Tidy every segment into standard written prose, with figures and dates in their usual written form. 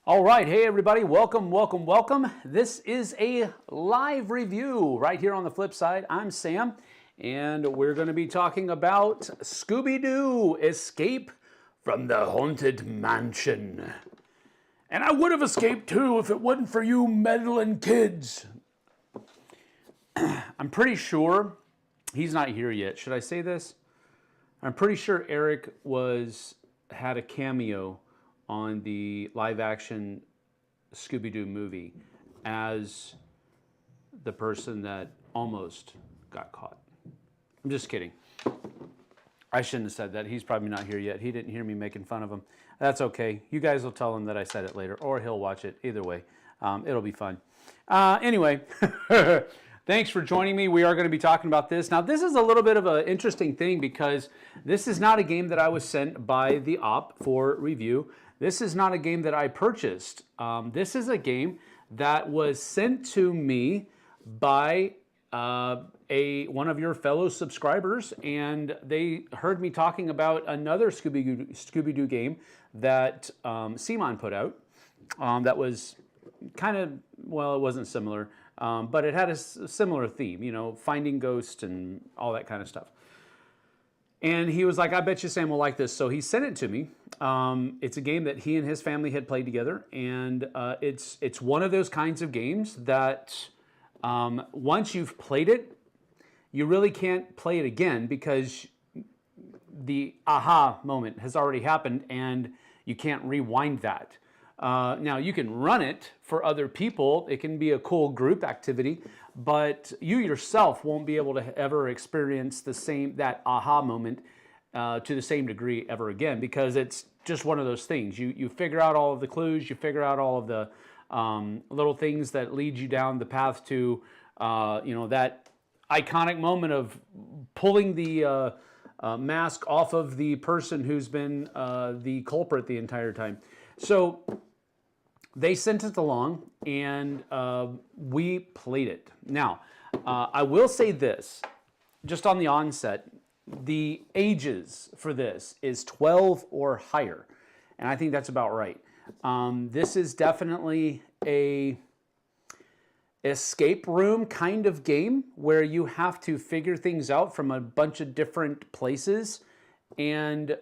All right, hey everybody, welcome, welcome, welcome. This is a live review right here on the Flipside. I'm Sam, and we're going to be talking about Scooby-Doo, Escape from the Haunted Mansion. And I would have escaped too if it wasn't for you meddling kids. I'm pretty sure he's not here yet. Should I say this? I'm pretty sure Eric had a cameo on the live-action Scooby-Doo movie as the person that almost got caught. I'm just kidding. I shouldn't have said that. He's probably not here yet. He didn't hear me making fun of him. That's okay. You guys will tell him that I said it later, or he'll watch it. Either way, it'll be fun. Anyway, thanks for joining me. We are going to be talking about this. Now, this is a little bit of an interesting thing because this is not a game that I was sent by the op for review. This is not a game that I purchased. This is a game that was sent to me by one of your fellow subscribers, and they heard me talking about another Scooby-Doo game that Simon put out that was kind of, well, it wasn't similar, but it had a similar theme, you know, finding ghosts and all that kind of stuff. And he was like, I bet you Sam will like this. So he sent it to me. It's a game that he and his family had played together. And it's one of those kinds of games that once you've played it, you really can't play it again because the aha moment has already happened and you can't rewind that. Now, you can run it for other people. It can be a cool group activity, but you yourself won't be able to ever experience that aha moment to the same degree ever again, because it's just one of those things. You figure out all of the clues, you figure out all of the little things that lead you down the path to that iconic moment of pulling the mask off of the person who's been the culprit the entire time. So they sent it along, and we played it. Now, I will say this, just on the onset, the ages for this is 12 or higher, and I think that's about right. This is definitely a escape room kind of game where you have to figure things out from a bunch of different places and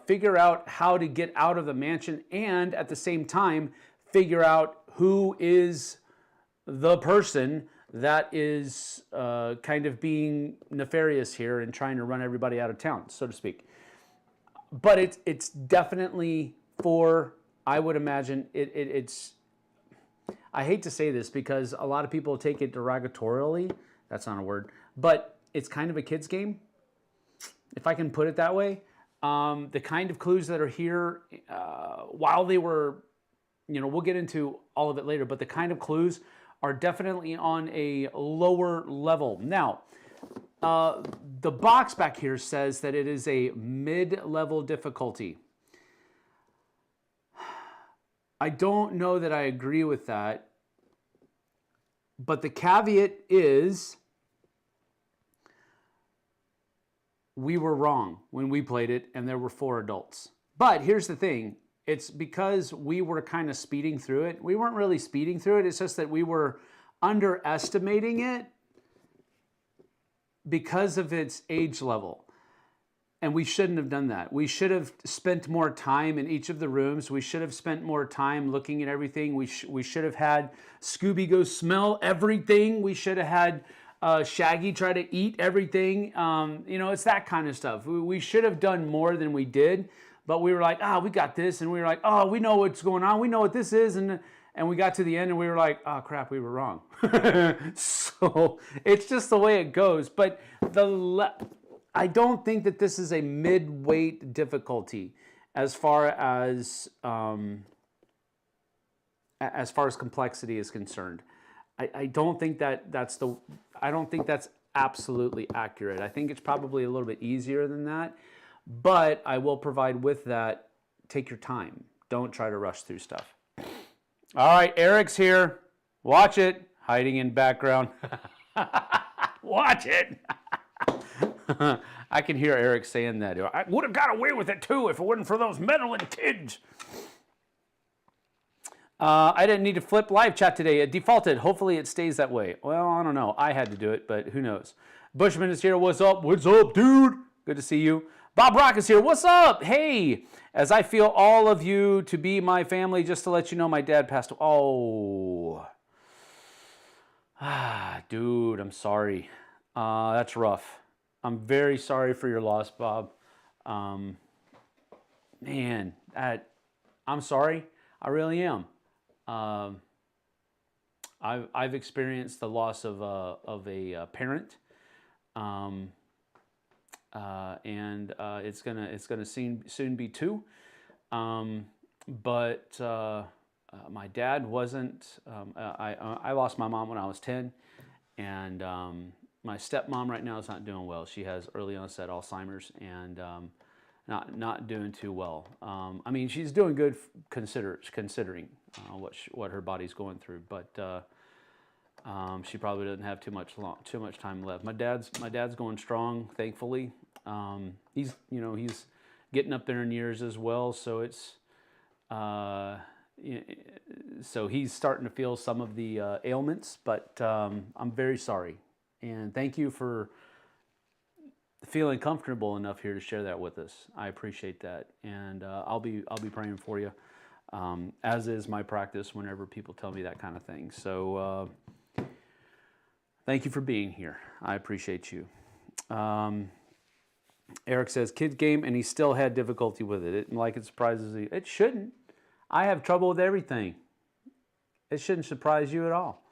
figure out how to get out of the mansion, and at the same time figure out who is the person that is kind of being nefarious here and trying to run everybody out of town, so to speak. But it's definitely for, I would imagine, it's, I hate to say this because a lot of people take it derogatorily, that's not a word, but it's kind of a kid's game, if I can put it that way. The kind of clues that are here, while they were, we'll get into all of it later, but the kind of clues are definitely on a lower level. Now, the box back here says that it is a mid-level difficulty. I don't know that I agree with that, but the caveat is we were wrong when we played it, and there were 4 adults. But here's the thing. It's because we were kind of speeding through it. We weren't really speeding through it. It's just that we were underestimating it because of its age level. And we shouldn't have done that. We should have spent more time in each of the rooms. We should have spent more time looking at everything. We should have had Scooby go smell everything. We should have had Shaggy try to eat everything. It's that kind of stuff. We should have done more than we did. But we were like, we got this. And we were like, we know what's going on. We know what this is. And we got to the end and we were like, crap, we were wrong. So it's just the way it goes. But I don't think that this is a mid-weight difficulty as far as complexity is concerned. I don't think that's absolutely accurate. I think it's probably a little bit easier than that. But I will provide with that, take your time. Don't try to rush through stuff. All right, Eric's here. Watch it. Hiding in background. Watch it. I can hear Eric saying that. I would have got away with it too if it wasn't for those meddling kids. I didn't need to flip live chat today. It defaulted. Hopefully it stays that way. Well, I don't know. I had to do it, but who knows? Bushman is here. What's up? What's up, dude? Good to see you. Bob Brock is here. What's up? Hey, as I feel all of you to be my family, just to let you know, my dad passed away. Oh. Dude, I'm sorry. That's rough. I'm very sorry for your loss, Bob. Man, I'm sorry. I really am. I've experienced the loss of a parent, and it's gonna soon be two. But my dad wasn't. I lost my mom when I was 10, and my stepmom right now is not doing well. She has early onset Alzheimer's and not doing too well. I mean, she's doing good considering what her body's going through, but she probably doesn't have too much time left. My dad's going strong, thankfully. He's getting up there in years as well, so it's so he's starting to feel some of the ailments. But I'm very sorry, and thank you for feeling comfortable enough here to share that with us. I appreciate that, and I'll be praying for you, as is my practice whenever people tell me that kind of thing. So thank you for being here. I appreciate you. Eric says, kid game, and he still had difficulty with it. It surprises you. It shouldn't. I have trouble with everything. It shouldn't surprise you at all.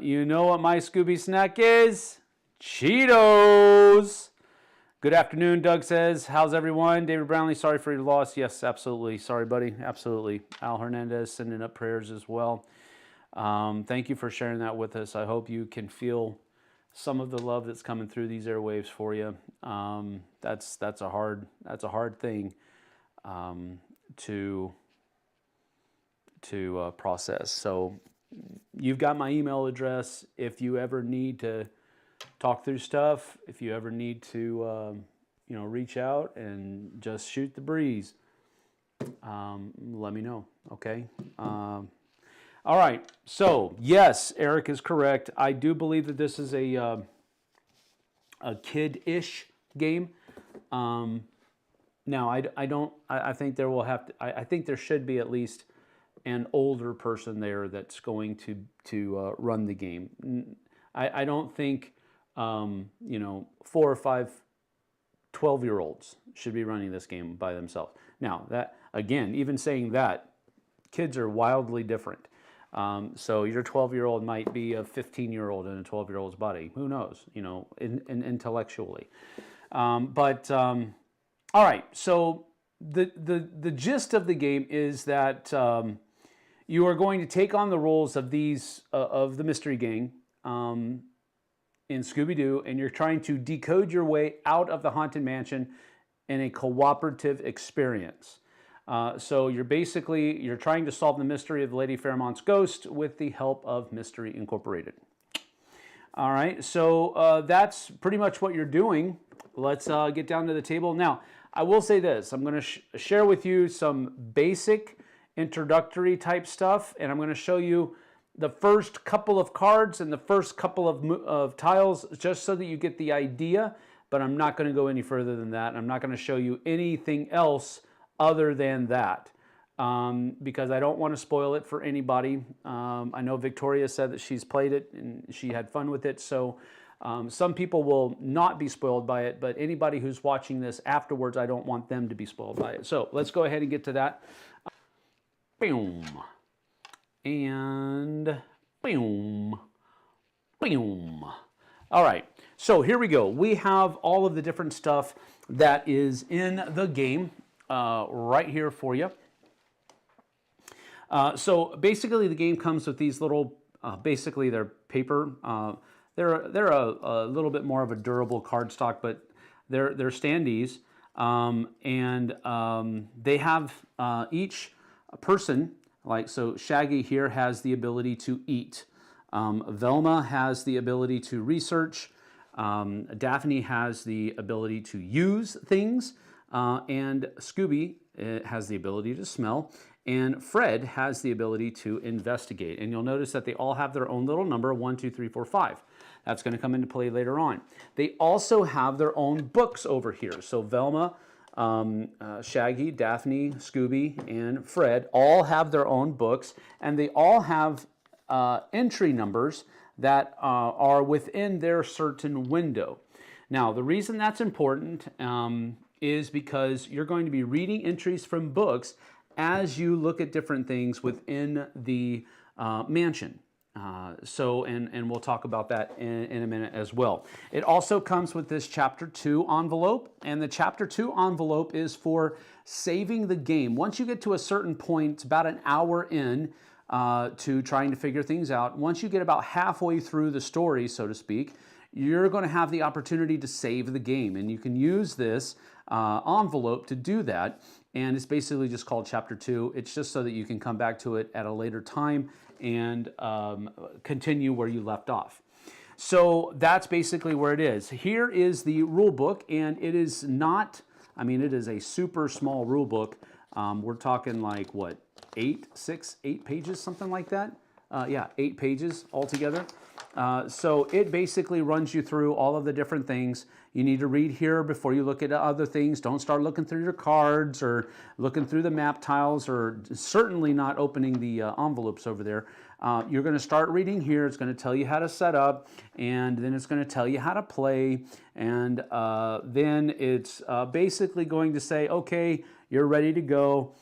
You know what my Scooby snack is? Cheetos. Good afternoon, Doug says. How's everyone? David Brownlee, sorry for your loss. Yes, absolutely. Sorry, buddy. Absolutely. Al Hernandez sending up prayers as well. Thank you for sharing that with us. I hope you can feel some of the love that's coming through these airwaves for you. That's a hard thing to process. So you've got my email address. If you ever need to talk through stuff, if you ever need to reach out and just shoot the breeze, let me know. Okay. All right. So yes, Eric is correct. I do believe that this is a kid-ish game. Now I think there will have to. I think there should be at least an older person there that's going to run the game. I don't think 4 or 5 12-year-olds should be running this game by themselves. Now that, again, even saying that, kids are wildly different. So your 12-year-old might be a 15-year-old in a 12-year-old's body. Who knows? Intellectually. All right. So the gist of the game is that you are going to take on the roles of of the mystery gang in Scooby-Doo, and you're trying to decode your way out of the Haunted Mansion in a cooperative experience. So you're trying to solve the mystery of Lady Fairmont's ghost with the help of Mystery Incorporated. All right, so that's pretty much what you're doing. Let's get down to the table. Now, I will say this. I'm going to share with you some basic introductory type stuff, and I'm going to show you the first couple of cards and the first couple of tiles just so that you get the idea, but I'm not going to go any further than that. I'm not going to show you anything else other than that because I don't want to spoil it for anybody. I know Victoria said that she's played it and she had fun with it, so some people will not be spoiled by it, but anybody who's watching this afterwards, I don't want them to be spoiled by it. So let's go ahead and get to that. Boom. And boom. Boom. All right, so here we go. We have all of the different stuff that is in the game right here for you. So basically the game comes with these little, basically they're paper. They're a little bit more of a durable cardstock, but they're standees. They have each person, so Shaggy here has the ability to eat. Velma has the ability to research. Daphne has the ability to use things. And Scooby has the ability to smell. and Fred has the ability to investigate. And you'll notice that they all have their own little number, 1, 2, 3, 4, 5. That's going to come into play later on. They also have their own books over here. So Velma, Shaggy, Daphne, Scooby, and Fred all have their own books, and they all have entry numbers that are within their certain window. Now, the reason that's important is because you're going to be reading entries from books as you look at different things within the mansion. And we'll talk about that in a minute as well. It also comes with this Chapter 2 envelope, and the Chapter 2 envelope is for saving the game. Once you get to a certain point, it's about an hour in to trying to figure things out. Once you get about halfway through the story, so to speak, you're going to have the opportunity to save the game, and you can use this envelope to do that. And it's basically just called Chapter 2. It's just so that you can come back to it at a later time and continue where you left off. So that's basically where it is. Here is the rule book, and it is not, I mean, it is a super small rule book. We're talking like, what, 8 pages, something like that? Yeah, 8 pages altogether. So it basically runs you through all of the different things. You need to read here before you look at other things. Don't start looking through your cards or looking through the map tiles, or certainly not opening the envelopes over there. You're going to start reading here. It's going to tell you how to set up, and then it's going to tell you how to play, and then it's basically going to say, okay, you're ready to go.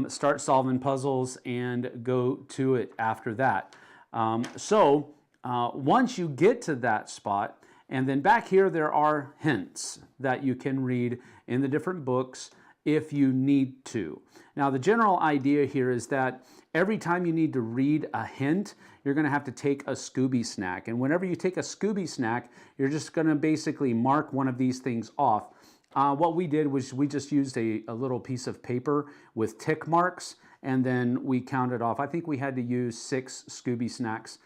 Start solving puzzles and go to it after that. Once you get to that spot, and then back here there are hints that you can read in the different books if you need to. Now the general idea here is that every time you need to read a hint, you're going to have to take a Scooby snack. And whenever you take a Scooby snack, you're just going to basically mark one of these things off. What we did was we just used a little piece of paper with tick marks, and then we counted off. I think we had to use 6 Scooby snacks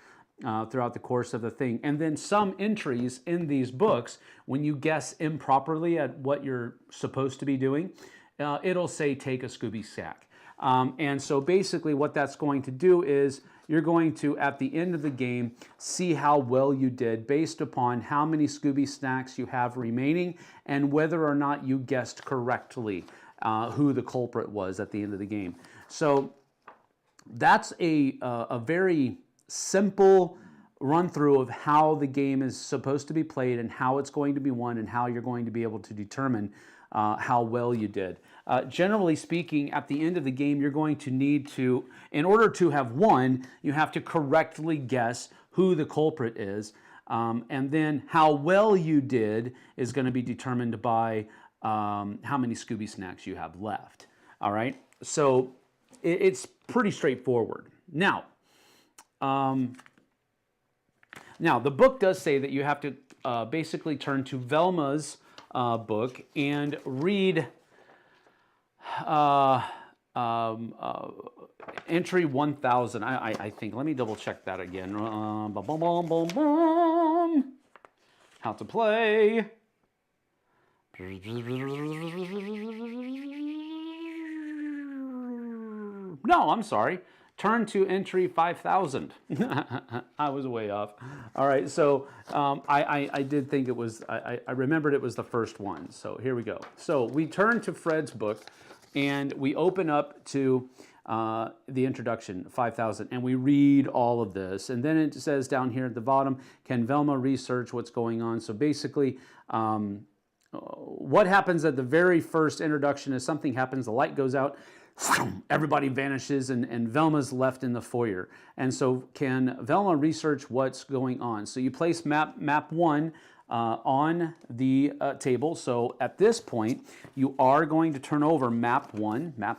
throughout the course of the thing. And then some entries in these books, when you guess improperly at what you're supposed to be doing, it'll say take a Scooby snack. And so basically what that's going to do is you're going to, at the end of the game, see how well you did based upon how many Scooby snacks you have remaining and whether or not you guessed correctly who the culprit was at the end of the game. So that's a very simple run through of how the game is supposed to be played and how it's going to be won and how you're going to be able to determine how well you did. Generally speaking, at the end of the game, you're going to need to, in order to have won, you have to correctly guess who the culprit is. And then how well you did is going to be determined by how many Scooby snacks you have left. All right, so it's pretty straightforward. Now, the book does say that you have to basically turn to Velma's book and read entry 1000. I think. Let me double check that again. How to play. No, I'm sorry. Turn to entry 5000. I was way off. All right, so I did think it was, I remembered it was the first one. So here we go. So we turn to Fred's book and we open up to the introduction, 5000, and we read all of this. And then it says down here at the bottom, can Velma research what's going on? So basically, what happens at the very first introduction is something happens, the light goes out, everybody vanishes, and Velma's left in the foyer. And so can Velma research what's going on? So you place map 1 on the table. So at this point, you are going to turn over map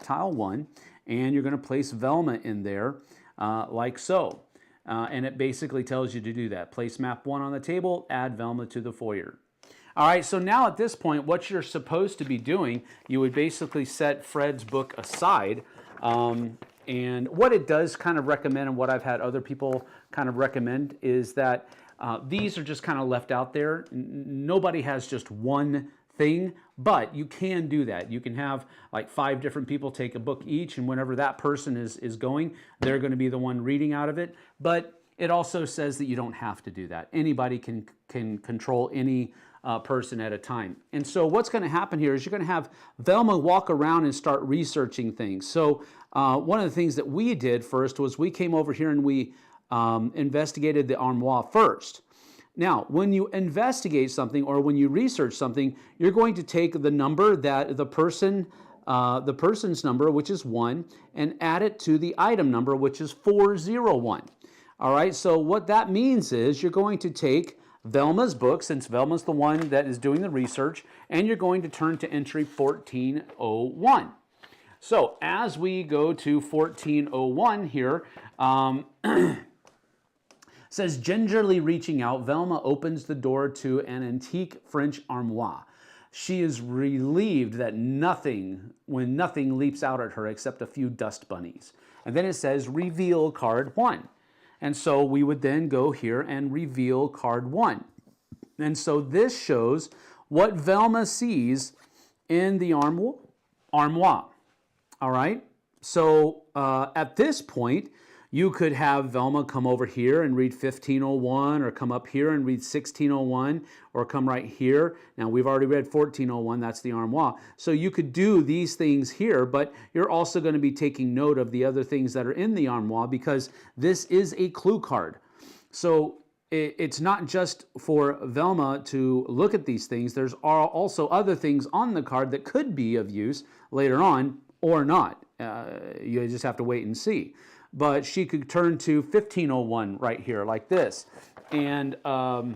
tile 1, and you're going to place Velma in there like so. And it basically tells you to do that. Place map 1 on the table, add Velma to the foyer. All right, so now at this point, what you're supposed to be doing, you would basically set Fred's book aside. And what it does kind of recommend, and what I've had other people kind of recommend, is that these are just kind of left out there. Nobody has just one thing, but you can do that. You can have like 5 different people take a book each, and whenever that person is going, they're going to be the one reading out of it. But it also says that you don't have to do that. Anybody can control any person at a time. And so what's going to happen here is you're going to have Velma walk around and start researching things. So one of the things that we did first was we came over here and we investigated the armoire first. Now, when you investigate something or when you research something, you're going to take the number that the person's number, which is 1, and add it to the item number, which is 401. All right, so what that means is you're going to take Velma's book, since Velma's the one that is doing the research, and you're going to turn to entry 1401. So as we go to 1401 here, says, gingerly reaching out, Velma opens the door to an antique French armoire. She is relieved that nothing leaps out at her except a few dust bunnies. And then it says, reveal card 1. And so we would then go here and reveal card 1. And so this shows what Velma sees in the armoire. All right? So at this point, you could have Velma come over here and read 1501, or come up here and read 1601, or come right here. Now, we've already read 1401, that's the armoire. So you could do these things here, but you're also going to be taking note of the other things that are in the armoire, because this is a clue card. So it's not just for Velma to look at these things. There's also other things on the card that could be of use later on, or not. You just have to wait and see. But she could turn to 1501 right here, like this. And for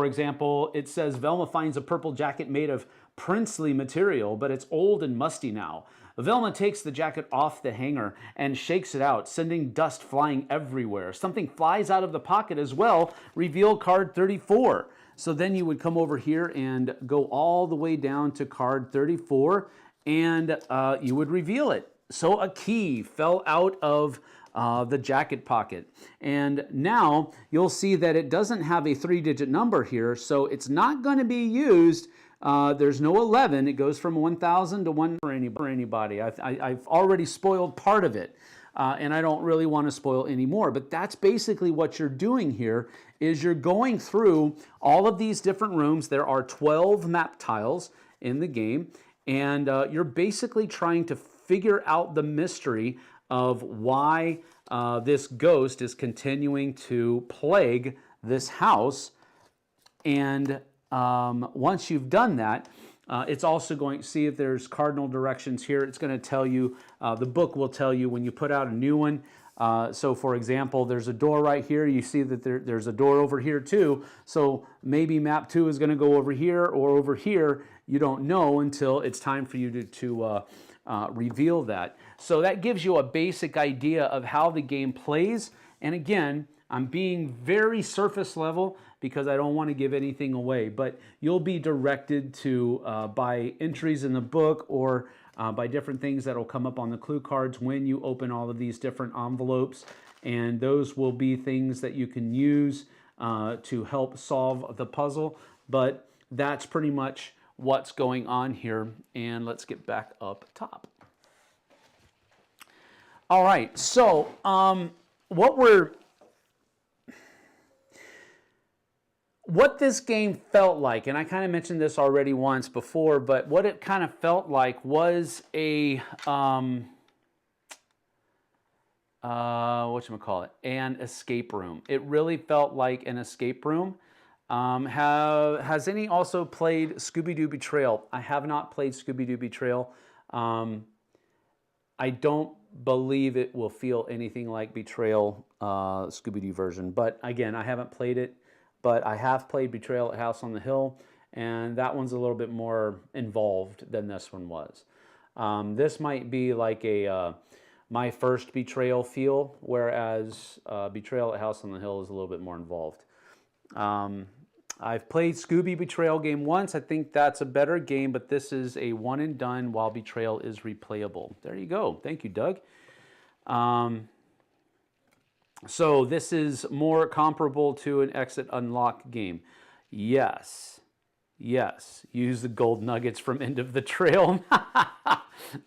example, it says, Velma finds a purple jacket made of princely material, but it's old and musty now. Velma takes the jacket off the hanger and shakes it out, sending dust flying everywhere. Something flies out of the pocket as well. Reveal card 34. So then you would come over here and go all the way down to card 34, and you would reveal it. So a key fell out of the jacket pocket. And now you'll see that it doesn't have a 3-digit number here, so it's not going to be used. There's no 11. It goes from 1,000 to 1 for anybody. I've already spoiled part of it, and I don't really want to spoil any more. But that's basically what you're doing here, is you're going through all of these different rooms. There are 12 map tiles in the game, and you're basically trying to figure out the mystery of why this ghost is continuing to plague this house. And once you've done that, it's also going to see if there's cardinal directions here. It's going to tell you, the book will tell you when you put out a new one. So for example, there's a door right here. You see that there's a door over here too. So maybe map 2 is going to go over here or over here. You don't know until it's time for you to reveal that. So that gives you a basic idea of how the game plays. And again, I'm being very surface level because I don't want to give anything away, but you'll be directed to by entries in the book, or by different things that will come up on the clue cards when you open all of these different envelopes. And those will be things that you can use to help solve the puzzle. But that's pretty much what's going on here. And let's get back up top. All right, so what this game felt like, and I kind of mentioned this already once before, but what it kind of felt like was a an escape room. It really felt like an escape room. Has any also played Scooby-Doo Betrayal? I have not played Scooby-Doo Betrayal. I don't believe it will feel anything like Betrayal Scooby-Doo version, but again, I haven't played it. But I have played Betrayal at House on the Hill, and that one's a little bit more involved than this one was. This might be like a my first Betrayal feel, whereas Betrayal at House on the Hill is a little bit more involved. I've played Scooby Betrayal game once. I think that's a better game, but this is a one and done, while Betrayal is replayable. There you go. Thank you, Doug. So this is more comparable to an exit unlock game. Yes. Yes, use the gold nuggets from End of the Trail.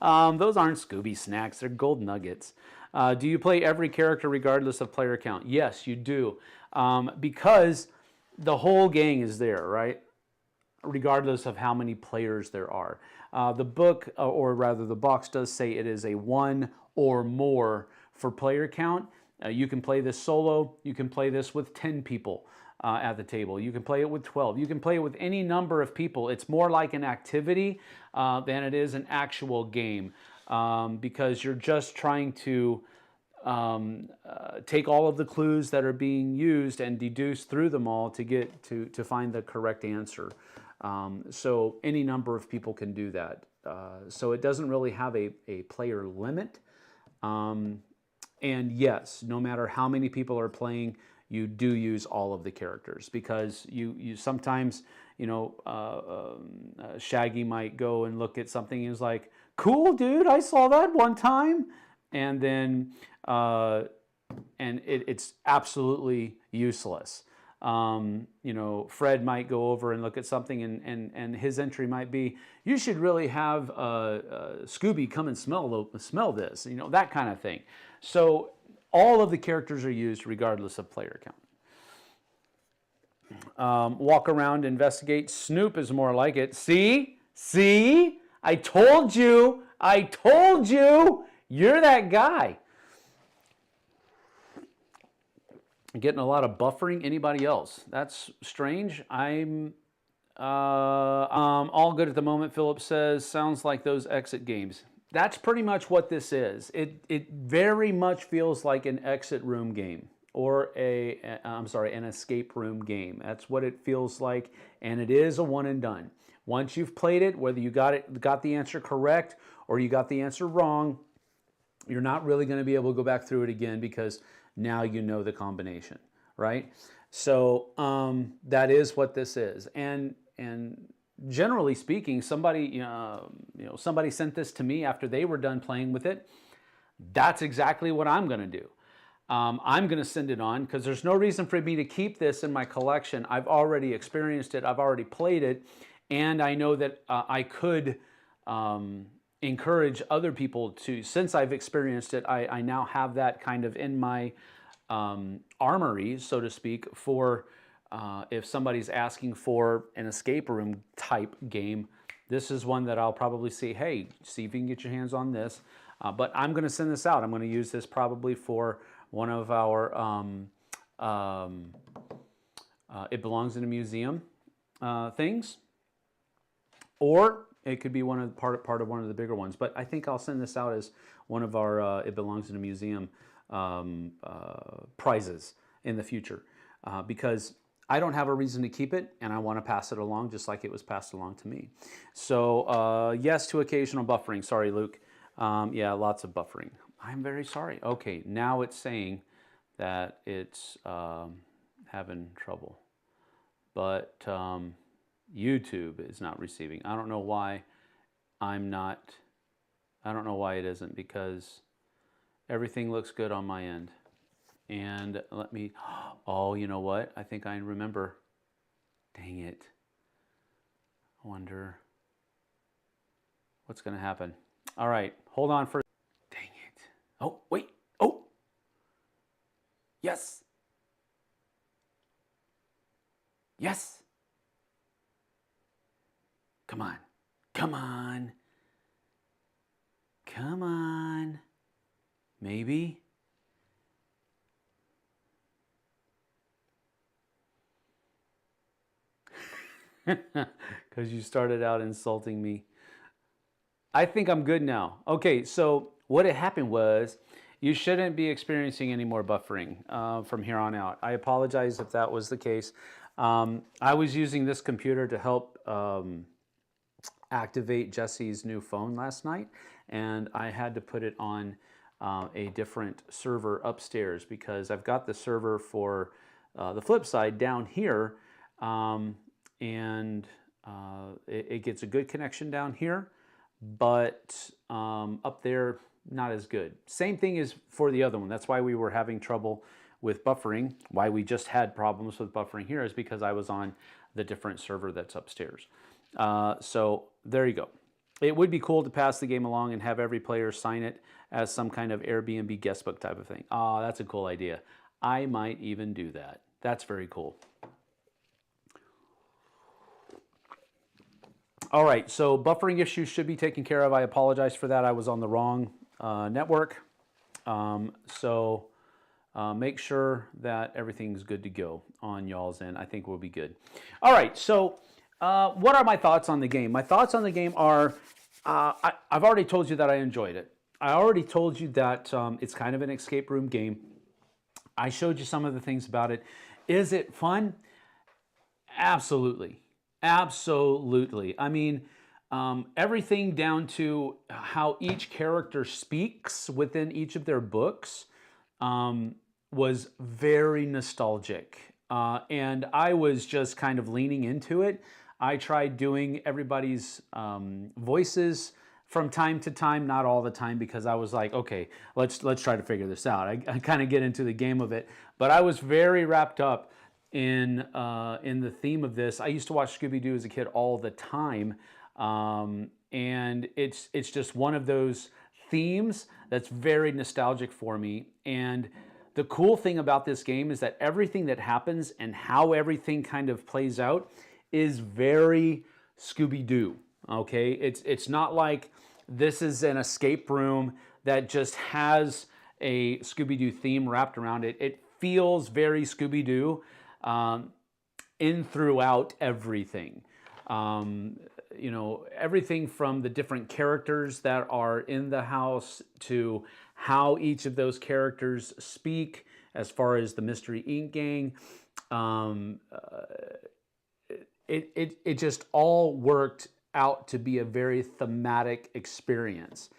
Those aren't Scooby snacks, they're gold nuggets. Do you play every character regardless of player count? Yes, you do. Because the whole gang is there, right? Regardless of how many players there are. The book, or rather the box, does say it is a 1 or more for player count. You can play this solo. You can play this with 10 people at the table. You can play it with 12. You can play it with any number of people. It's more like an activity than it is an actual game, because you're just trying to take all of the clues that are being used and deduce through them all to get to find the correct answer. So any number of people can do that. So it doesn't really have a player limit. And yes, no matter how many people are playing, you do use all of the characters, because you sometimes, you know, Shaggy might go and look at something and he's like, cool, dude, I saw that one time. And then, it's absolutely useless. You know, Fred might go over and look at something, and his entry might be, you should really have Scooby come and smell this, you know, that kind of thing. So all of the characters are used regardless of player count. Walk around, investigate. Snoop is more like it. See? I told you. You're that guy. Getting a lot of buffering. Anybody else? That's strange. I'm all good at the moment, Philip says. Sounds like those exit games. That's pretty much what this is. It very much feels like an exit room game, or an escape room game. That's what it feels like, and it is a one and done. Once you've played it, whether you got the answer correct or you got the answer wrong, you're not really going to be able to go back through it again, because now you know the combination, right? So that is what this is. And generally speaking, somebody somebody sent this to me after they were done playing with it. That's exactly what I'm going to do. I'm going to send it on, because there's no reason for me to keep this in my collection. I've already experienced it. I've already played it, and I know that I could encourage other people to, since I've experienced it, I now have that kind of in my armory, so to speak, for if somebody's asking for an escape room type game. This is one that I'll probably say, hey, see if you can get your hands on this. But I'm going to send this out. I'm going to use this probably for one of our It Belongs in a Museum things. Or it could be part of one of the bigger ones. But I think I'll send this out as one of our It Belongs in a Museum prizes in the future. Because I don't have a reason to keep it, and I want to pass it along just like it was passed along to me. So yes to occasional buffering. Sorry, Luke. Yeah, lots of buffering. I'm very sorry. Okay, now it's saying that it's having trouble. But YouTube is not receiving. I don't know why I don't know why it isn't, because everything looks good on my end. And let me, oh, you know what? I think I remember. Dang it. I wonder what's going to happen. All right, hold on for, dang it. Oh, wait. Oh, yes. Yes. Come on. Come on. Come on. Maybe. Because you started out insulting me. I think I'm good now. Okay, so what had happened was you shouldn't be experiencing any more buffering from here on out. I apologize if that was the case. I was using this computer to help activate Jesse's new phone last night, and I had to put it on a different server upstairs, because I've got the server for the Flipside down here, and it gets a good connection down here, but up there, not as good. Same thing as for the other one. That's why we were having trouble with buffering. Why we just had problems with buffering here is because I was on the different server that's upstairs. So there you go. It would be cool to pass the game along and have every player sign it as some kind of Airbnb guestbook type of thing. Oh, that's a cool idea. I might even do that. That's very cool. All right, so buffering issues should be taken care of. I apologize for that. I was on the wrong network. Make sure that everything's good to go on y'all's end. I think we'll be good. All right, so what are my thoughts on the game? My thoughts on the game are, I've already told you that I enjoyed it. I already told you that it's kind of an escape room game. I showed you some of the things about it. Is it fun? Absolutely. Absolutely. I mean, everything down to how each character speaks within each of their books was very nostalgic. And I was just kind of leaning into it. I tried doing everybody's voices from time to time, not all the time, because I was like, okay, let's try to figure this out. I kind of get into the game of it, but I was very wrapped up in the theme of this. I used to watch Scooby-Doo as a kid all the time, and it's just one of those themes that's very nostalgic for me. And the cool thing about this game is that everything that happens and how everything kind of plays out is very Scooby-Doo. Okay, it's not like this is an escape room that just has a Scooby-Doo theme wrapped around it. It feels very Scooby-Doo in throughout everything. You know, everything from the different characters that are in the house to how each of those characters speak, as far as the Mystery Inc. gang. It just all worked out to be a very thematic experience.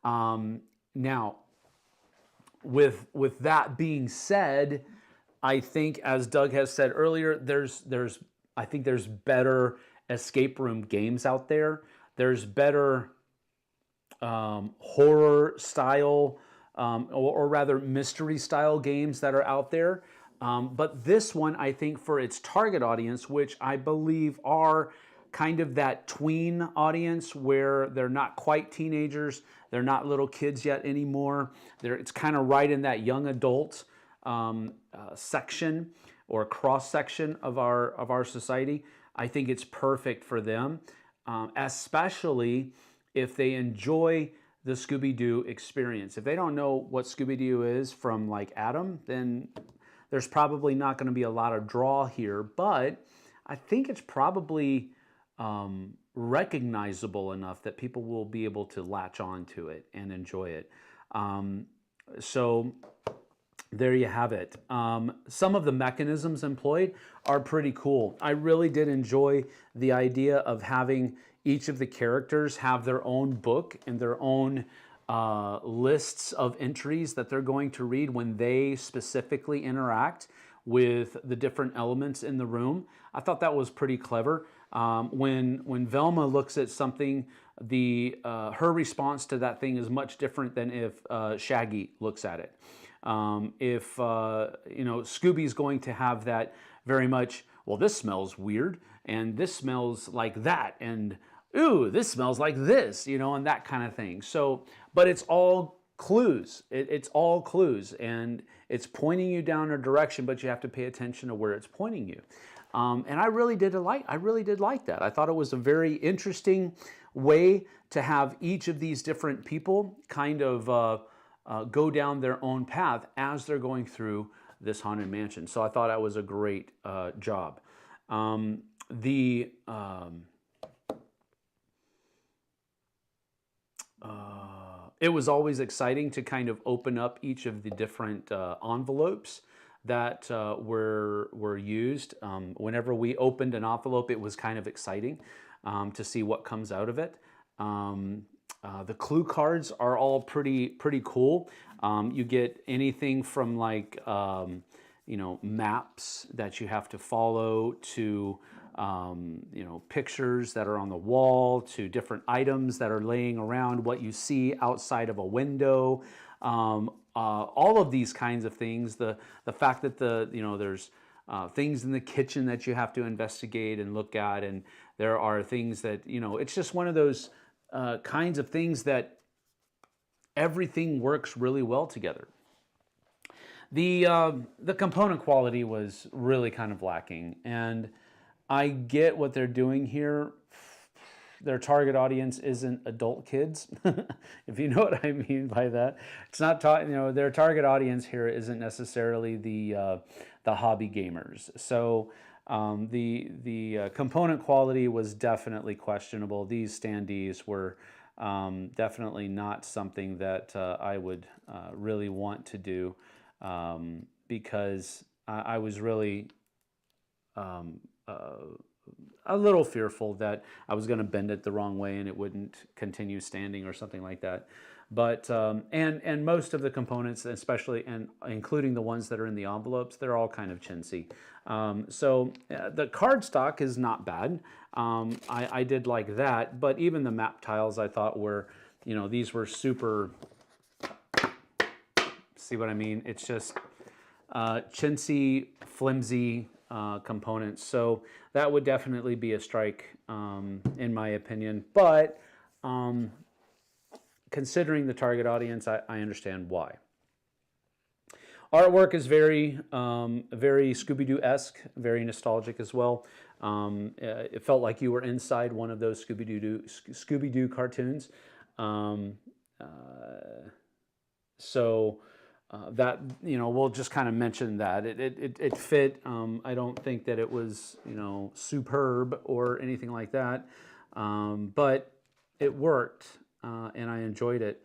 Now, with that being said, I think, as Doug has said earlier, I think there's better escape room games out there. There's better horror style, or rather mystery style games that are out there. But this one, I think, for its target audience, which I believe are kind of that tween audience where they're not quite teenagers, they're not little kids yet anymore. It's kind of right in that young adult section or cross section of our society. I think it's perfect for them, especially if they enjoy the Scooby-Doo experience. If they don't know what Scooby-Doo is from like Adam, then there's probably not going to be a lot of draw here, but I think it's probably recognizable enough that people will be able to latch on to it and enjoy it. So there you have it. Some of the mechanisms employed are pretty cool. I really did enjoy the idea of having each of the characters have their own book and their own lists of entries that they're going to read when they specifically interact with the different elements in the room. I thought that was pretty clever. When Velma looks at something, her response to that thing is much different than if Shaggy looks at it. If Scooby's going to have that very much, well, this smells weird, and this smells like that, and ooh, this smells like this, and that kind of thing. So, but it's all clues. It's all clues, and it's pointing you down a direction, but you have to pay attention to where it's pointing you. And I really did like that. I thought it was a very interesting way to have each of these different people kind of go down their own path as they're going through this haunted mansion. So I thought that was a great job. It was always exciting to kind of open up each of the different envelopes that were used. Whenever we opened an envelope, it was kind of exciting to see what comes out of it. The clue cards are all pretty cool. You get anything from like maps that you have to follow to pictures that are on the wall to different items that are laying around, what you see outside of a window. All of these kinds of things. The fact that there's things in the kitchen that you have to investigate and look at, and there are things that, you know, it's just one of those kinds of things that everything works really well together. The component quality was really kind of lacking, and I get what they're doing here. Their target audience isn't adult kids, if you know what I mean by that. It's not, you know, their target audience here isn't necessarily the hobby gamers. So the component quality was definitely questionable. These standees were definitely not something that I would really want to do, because I was really a little fearful that I was going to bend it the wrong way and it wouldn't continue standing or something like that. But and most of the components, especially and including the ones that are in the envelopes, they're all kind of chintzy. So the cardstock is not bad. I did like that, but even the map tiles I thought were, you know, these were super. See what I mean? It's just chintzy, flimsy components. So that would definitely be a strike, in my opinion. But considering the target audience, I understand why. Artwork is very Scooby-Doo-esque, very nostalgic as well. It felt like you were inside one of those Scooby-Doo cartoons. That, you know, we'll just kind of mention that it fit. I don't think that it was, you know, superb or anything like that, but it worked, and I enjoyed it.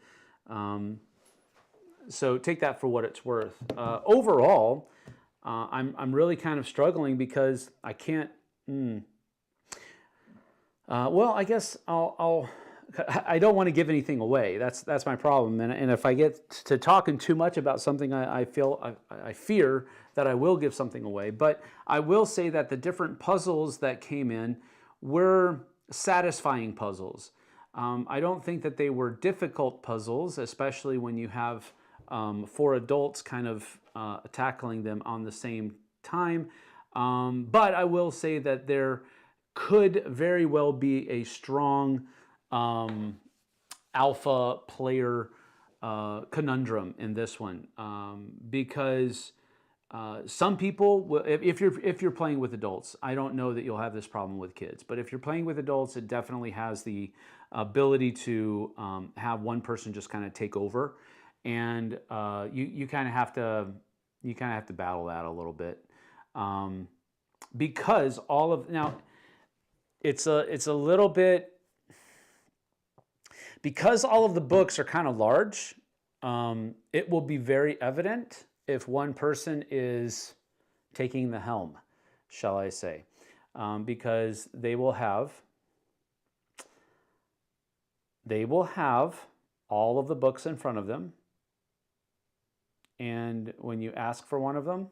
So take that for what it's worth. Overall, I'm really kind of struggling because I can't. Well, I guess I don't want to give anything away. That's my problem. And if I get to talking too much about something, I fear that I will give something away. But I will say that the different puzzles that came in were satisfying puzzles. I don't think that they were difficult puzzles, especially when you have 4 adults kind of tackling them on the same time. But I will say that there could very well be a strong alpha player conundrum in this one, because some people, if you're playing with adults, I don't know that you'll have this problem with kids, but if you're playing with adults, it definitely has the ability to have one person just kind of take over, and you kind of have to battle that a little bit, because it's a little bit. Because all of the books are kind of large, it will be very evident if one person is taking the helm, shall I say, because they will have all of the books in front of them, and when you ask for one of them,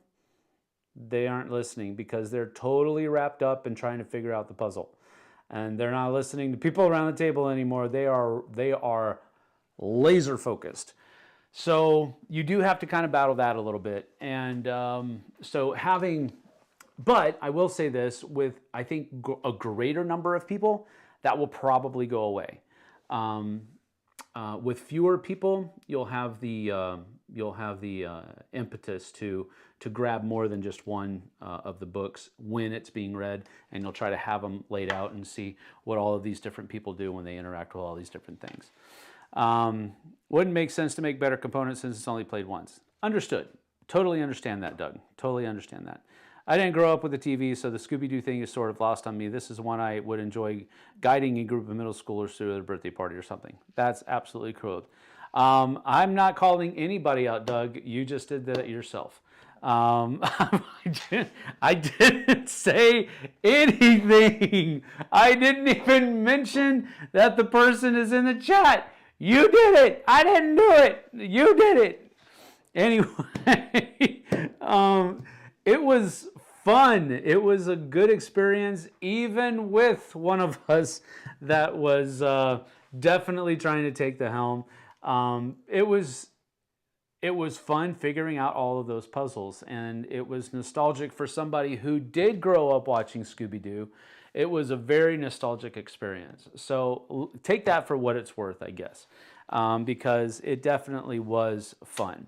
they aren't listening because they're totally wrapped up in trying to figure out the puzzle. And they're not listening to people around the table anymore. They are laser focused. So you do have to kind of battle that a little bit. And but I will say this, with I think a greater number of people, that will probably go away. With fewer people, you'll have the impetus to grab more than just one of the books when it's being read, and you'll try to have them laid out and see what all of these different people do when they interact with all these different things. Wouldn't make sense to make better components since it's only played once. Understood. Totally understand that, Doug. Totally understand that. I didn't grow up with a TV, so the Scooby-Doo thing is sort of lost on me. This is one I would enjoy guiding a group of middle schoolers through their birthday party or something. That's absolutely cool. I'm not calling anybody out, Doug. You just did that yourself. I didn't say anything. I didn't even mention that the person is in the chat. You did it. I didn't do it. You did it. Anyway, it was fun. It was a good experience, even with one of us that was definitely trying to take the helm. It it was fun figuring out all of those puzzles, and it was nostalgic for somebody who did grow up watching Scooby-Doo. It was a very nostalgic experience. So take that for what it's worth, I guess, because it definitely was fun.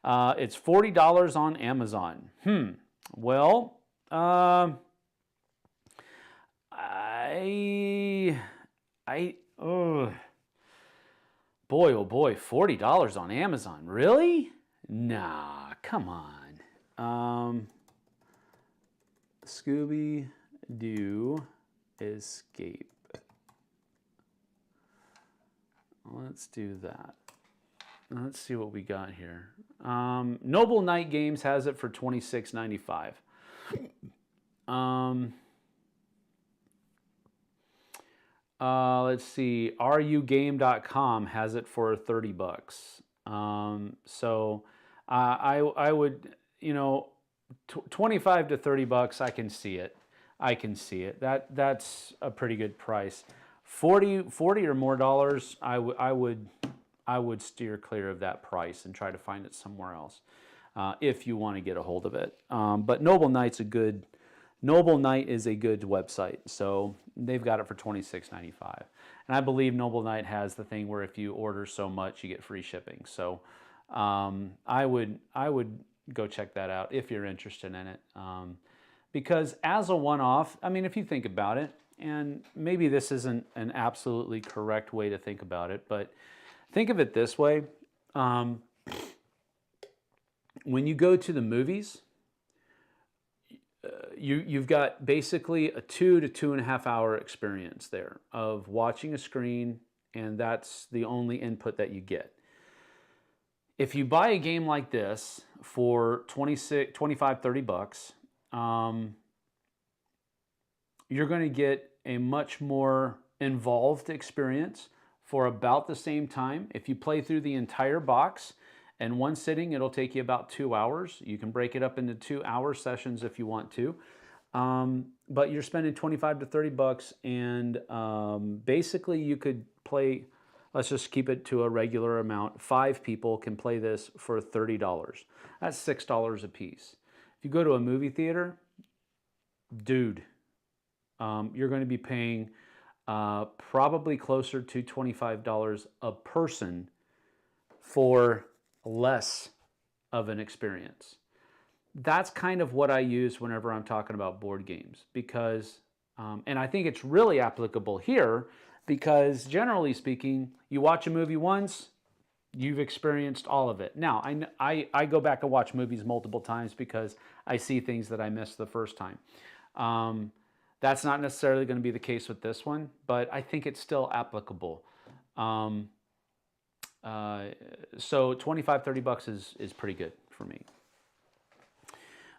It's $40 on Amazon. Well, boy, oh boy, $40 on Amazon. Really? Nah, come on. Scooby-Doo Escape. Let's do that. Let's see what we got here. Noble Knight Games has it for $26.95. Let's see. RUGame.com has it for $30. So I would, you know, 25 to $30. I can see it. I can see it. That's a pretty good price. 40 or more dollars, I would steer clear of that price and try to find it somewhere else if you want to get a hold of it. But Noble Knight is a good website, so they've got it for $26.95. And I believe Noble Knight has the thing where if you order so much, you get free shipping. So I would go check that out if you're interested in it. Because as a one-off, I mean, if you think about it, and maybe this isn't an absolutely correct way to think about it, but think of it this way. When you go to the movies, you've got basically a 2 to 2.5 hour experience there of watching a screen, and that's the only input that you get. If you buy a game like this for $25, $30, you're going to get a much more involved experience for about the same time. If you play through the entire box in one sitting, it'll take you about 2 hours. You can break it up into 2-hour sessions if you want to. But you're spending $25 to $30, and basically you could play, let's just keep it to a regular amount. 5 people can play this for $30. That's $6 a piece. If you go to a movie theater, dude, you're going to be paying probably closer to $25 a person for less of an experience. That's kind of what I use whenever I'm talking about board games, because, and I think it's really applicable here, because generally speaking, you watch a movie once, you've experienced all of it. Now, I go back and watch movies multiple times because I see things that I missed the first time. That's not necessarily going to be the case with this one, but I think it's still applicable. So $25, $30 is pretty good for me.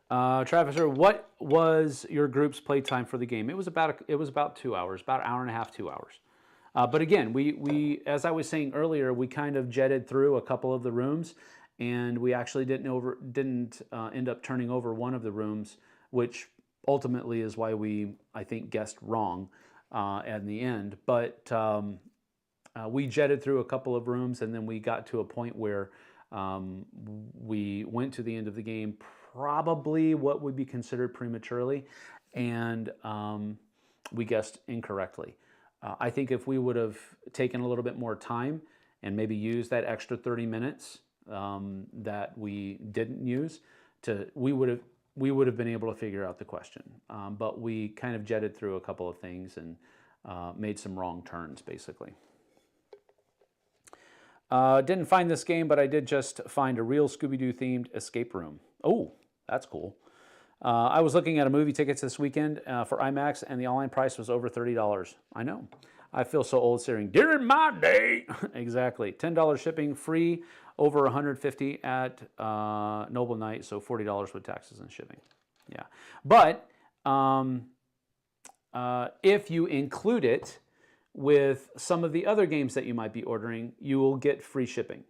Travis, what was your group's playtime for the game? It was about 2 hours, about an hour and a half, 2 hours. But again, we as I was saying earlier, we kind of jetted through a couple of the rooms, and we actually didn't end up turning over one of the rooms, which ultimately is why we, I think, guessed wrong at the end. But we jetted through a couple of rooms, and then we got to a point where we went to the end of the game, probably what would be considered prematurely, and we guessed incorrectly. I think if we would have taken a little bit more time and maybe used that extra 30 minutes that we didn't use, we would have been able to figure out the question. But we kind of jetted through a couple of things and made some wrong turns, basically. Didn't find this game, but I did just find a real Scooby-Doo themed escape room. Oh, that's cool. I was looking at movie tickets this weekend for IMAX, and the online price was over $30. I know. I feel so old saying, during my day. Exactly. $10 shipping, free, over $150 at Noble Knight, so $40 with taxes and shipping. Yeah. But if you include it with some of the other games that you might be ordering, you will get free shipping.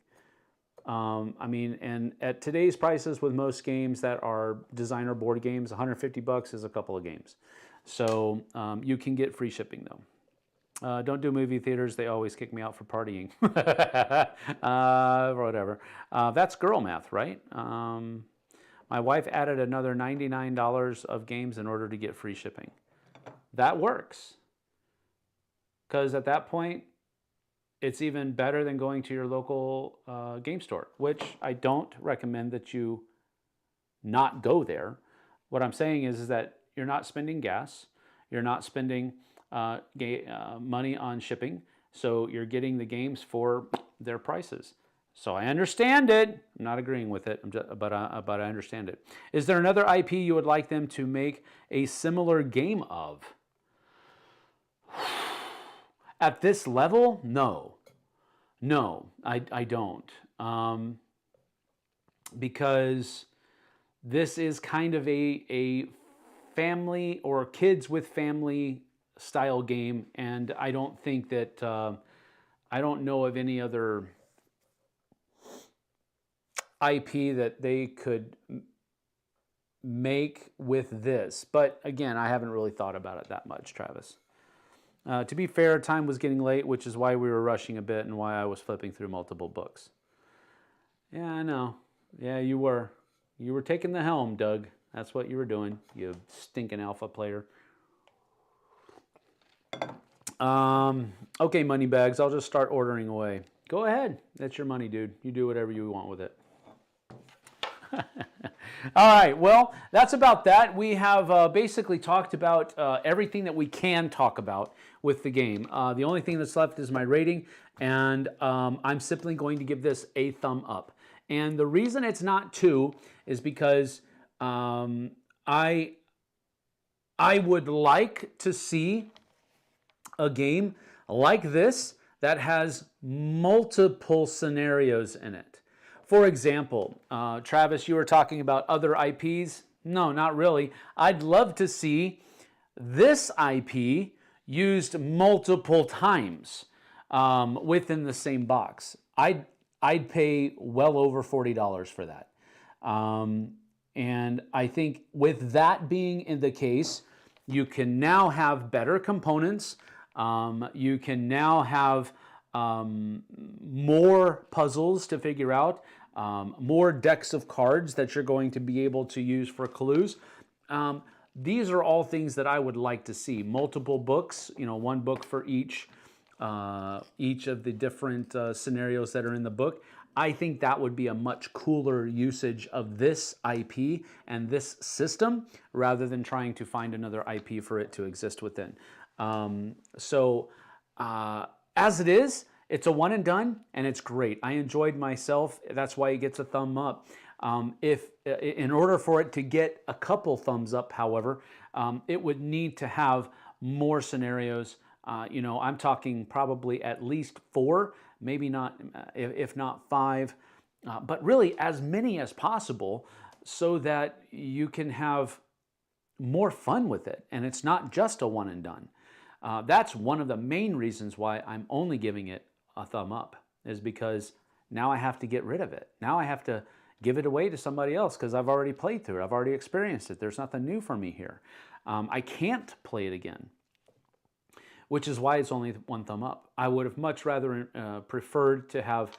I mean, and at today's prices with most games that are designer board games, $150 is a couple of games. So you can get free shipping though. Don't do movie theaters. They always kick me out for partying. Whatever. That's girl math, right? My wife added another $99 of games in order to get free shipping. That works. Because at that point, it's even better than going to your local game store, which I don't recommend that you not go there. What I'm saying is that you're not spending gas. You're not spending money on shipping. So you're getting the games for their prices. So I understand it. I'm not agreeing with it, but I understand it. Is there another IP you would like them to make a similar game of? At this level, no. No, I don't. Because this is kind of a family or kids with family style game, and I don't think that, I don't know of any other IP that they could make with this. But again, I haven't really thought about it that much, Travis. To be fair, time was getting late, which is why we were rushing a bit and why I was flipping through multiple books. Yeah, I know. Yeah, you were. You were taking the helm, Doug. That's what you were doing, you stinking alpha player. Okay, Moneybags, I'll just start ordering away. Go ahead. That's your money, dude. You do whatever you want with it. All right, well, that's about that. We have basically talked about everything that we can talk about with the game. The only thing that's left is my rating, and I'm simply going to give this a thumb up. And the reason it's not 2 is because I would like to see a game like this that has multiple scenarios in it. For example, Travis, you were talking about other IPs. No, not really. I'd love to see this IP used multiple times within the same box. I'd pay well over $40 for that. And I think with that being in the case, you can now have better components. You can now have more puzzles to figure out, more decks of cards that you're going to be able to use for clues. These are all things that I would like to see. Multiple books, you know, one book for each of the different scenarios that are in the book. I think that would be a much cooler usage of this IP and this system rather than trying to find another IP for it to exist within. As it is, it's a one and done, and it's great. I enjoyed myself. That's why it gets a thumb up. If in order for it to get a couple thumbs up, however, it would need to have more scenarios. You know, I'm talking probably at least 4, maybe not, if not 5, but really as many as possible so that you can have more fun with it. And it's not just a one and done. That's one of the main reasons why I'm only giving it a thumb up, is because now I have to get rid of it. Now I have to give it away to somebody else because I've already played through it. I've already experienced it. There's nothing new for me here. I can't play it again, which is why it's only 1 thumb up. I would have much rather preferred to have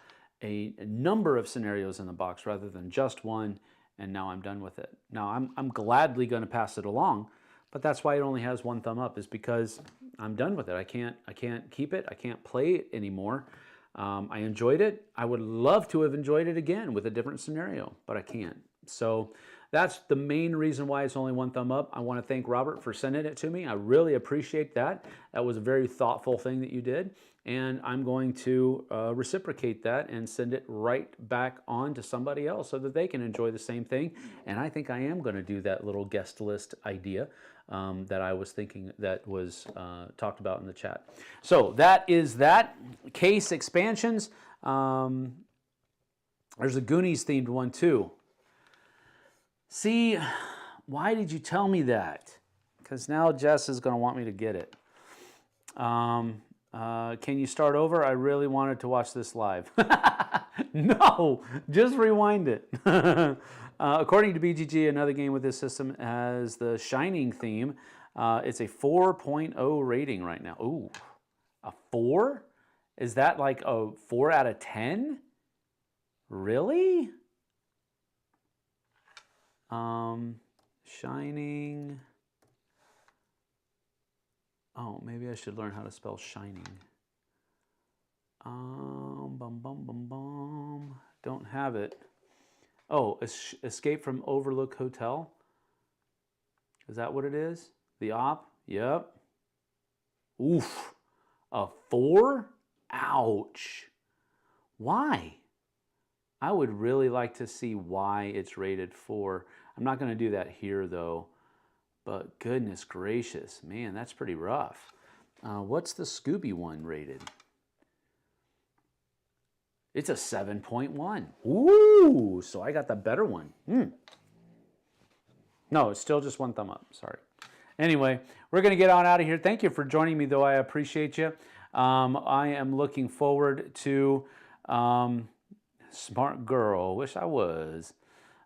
a number of scenarios in the box rather than just one, and now I'm done with it. Now I'm gladly going to pass it along, but that's why it only has 1 thumb up, is because I'm done with it. I can't keep it. I can't play it anymore. I enjoyed it. I would love to have enjoyed it again with a different scenario, but I can't. So that's the main reason why it's only 1 thumb up. I want to thank Robert for sending it to me. I really appreciate that. That was a very thoughtful thing that you did. And I'm going to reciprocate that and send it right back on to somebody else so that they can enjoy the same thing. And I think I am going to do that little guest list idea that I was thinking that was talked about in the chat. So that is that. Case expansions. There's a Goonies themed one too. See, why did you tell me that? Because now Jess is going to want me to get it. Can you start over? I really wanted to watch this live. No, just rewind it. According to BGG, another game with this system has the Shining theme. It's a 4.0 rating right now. Ooh, A 4? Is that like a 4 out of 10? Really? Shining. Oh, maybe I should learn how to spell shining. Bum, bum, bum, bum. Don't have it. Oh, Escape from Overlook Hotel. Is that what it is? The op? Yep. Oof. A 4? Ouch. Why? I would really like to see why it's rated 4. I'm not going to do that here, though. But goodness gracious, man, that's pretty rough. What's the Scooby one rated? It's a 7.1. Ooh, so I got the better one. No, it's still just 1 thumb up. Sorry. Anyway, we're going to get on out of here. Thank you for joining me, though. I appreciate you. I am looking forward to Smart Girl. Wish I was.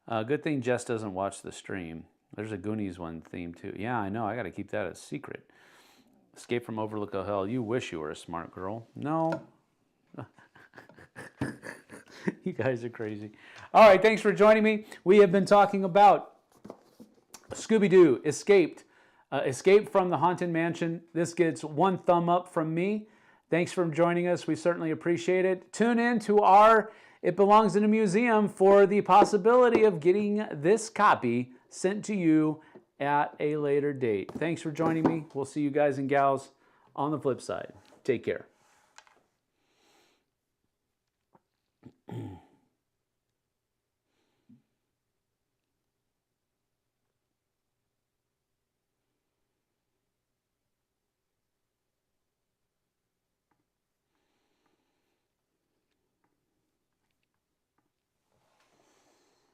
Good thing Jess doesn't watch the stream. There's a Goonies one theme, too. Yeah, I know. I got to keep that a secret. Escape from Overlook Hell. You wish you were a smart girl. No. You guys are crazy. All right, thanks for joining me. We have been talking about Scooby-Doo Escape from the Haunted Mansion. This gets 1 thumb up from me. Thanks for joining us. We certainly appreciate it. Tune in to our It Belongs in a Museum for the possibility of getting this copy sent to you at a later date. Thanks for joining me. We'll see you guys and gals on the flip side. Take care.